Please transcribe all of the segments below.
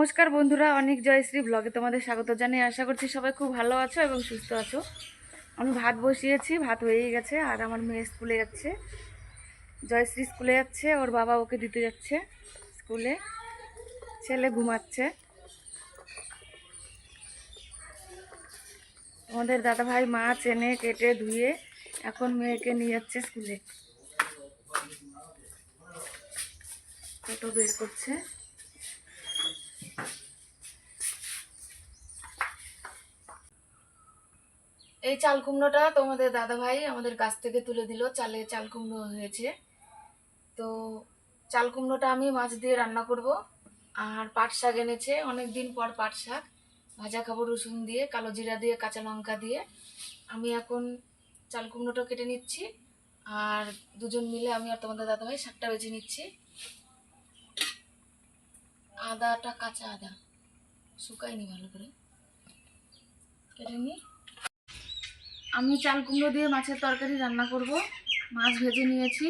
নমস্কার বন্ধুরা, অনেক জয়শ্রী ব্লগে তোমাদের স্বাগত জানিয়ে আশা করছি সবাই খুব ভালো আছো এবং সুস্থ আছো। আমি ভাত বসিয়েছি, ভাত হয়েই গেছে। আর আমার মেয়ে স্কুলে যাচ্ছে, জয়শ্রী স্কুলে যাচ্ছে, ওর বাবা ওকে দিতে যাচ্ছে স্কুলে। ছেলে ঘুমাচ্ছে। আমাদের দাদাভাই মাছ এনে কেটে ধুয়ে এখন মেয়েকে নিয়ে যাচ্ছে স্কুলে। টোটো বের করছে। এই চাল কুমড়োটা তোমাদের দাদাভাই আমাদের গাছ থেকে তুলে দিল, চাল কুমড়ো হয়েছে। তো চাল কুমড়োটা আমি মাছ দিয়ে রান্না করব। আর পাট শাক এনেছে, অনেক দিন পর পাট শাক ভাজা খাবো রসুন দিয়ে, কালো জিরা দিয়ে, কাঁচা লঙ্কা দিয়ে। আমি এখন চাল কুমড়োটা কেটে নিচ্ছি, আর দুজন মিলে আমি আর তোমাদের দাদাভাই শাকটা বেছে নিচ্ছি। আদাটা কাঁচা আদা শুকায়নি, ভালো করে কেটে নিই। আমি চাল কুমড়ো দিয়ে মাছের তরকারি রান্না করব। মাছ ভেজে নিয়েছি,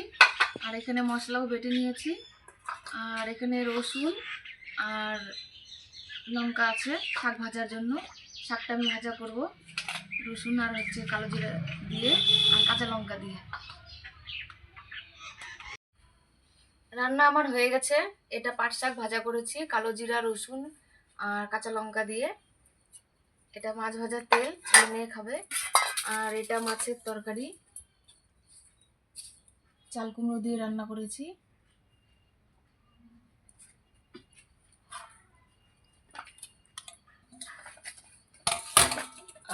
আর এখানে মশলাও বেটে নিয়েছি, আর এখানে রসুন আর লঙ্কা আছে শাক ভাজার জন্য। শাকটা আমি ভাজা করব রসুন আর কালো জিরা দিয়ে আর কাঁচা লঙ্কা দিয়ে। রান্না আমার হয়ে গেছে। এটা পাট শাক ভাজা করেছি কালো জিরা রসুন আর কাঁচা লঙ্কা দিয়ে। এটা মাছ ভাজার তেল, ছেলে মেয়ে খাবে। আর এটা মাছের তরকারি চাল কুমড়ো দিয়ে রান্না করেছি।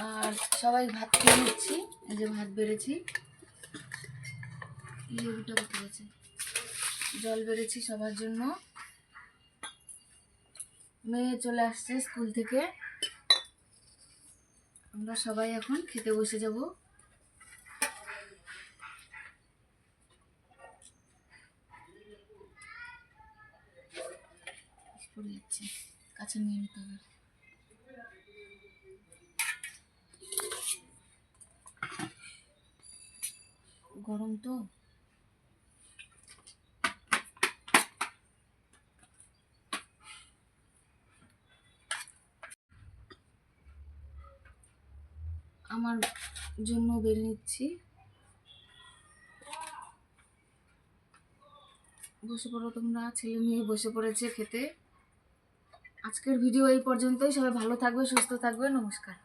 আর সবাই ভাত খেয়ে নিচ্ছি। এই যে ভাত বেড়েছি, লেবুটা বেড়েছি, জল বেড়েছি সবার জন্য। মেয়ে চলে আসছে স্কুল থেকে, আমরা সবাই এখন খেতে বসে যাব। পড়ে যাচ্ছে, কাছে নিয়ে নিতে হবে। গরম তো। আমার জন্য বের নিচ্ছি। বসে পড়ো তোমরা, ছেলে মেয়ে বসে পড়েছে খেতে। আজকের ভিডিও এই পর্যন্তই। সবাই ভালো থাকবে, সুস্থ থাকবে। নমস্কার।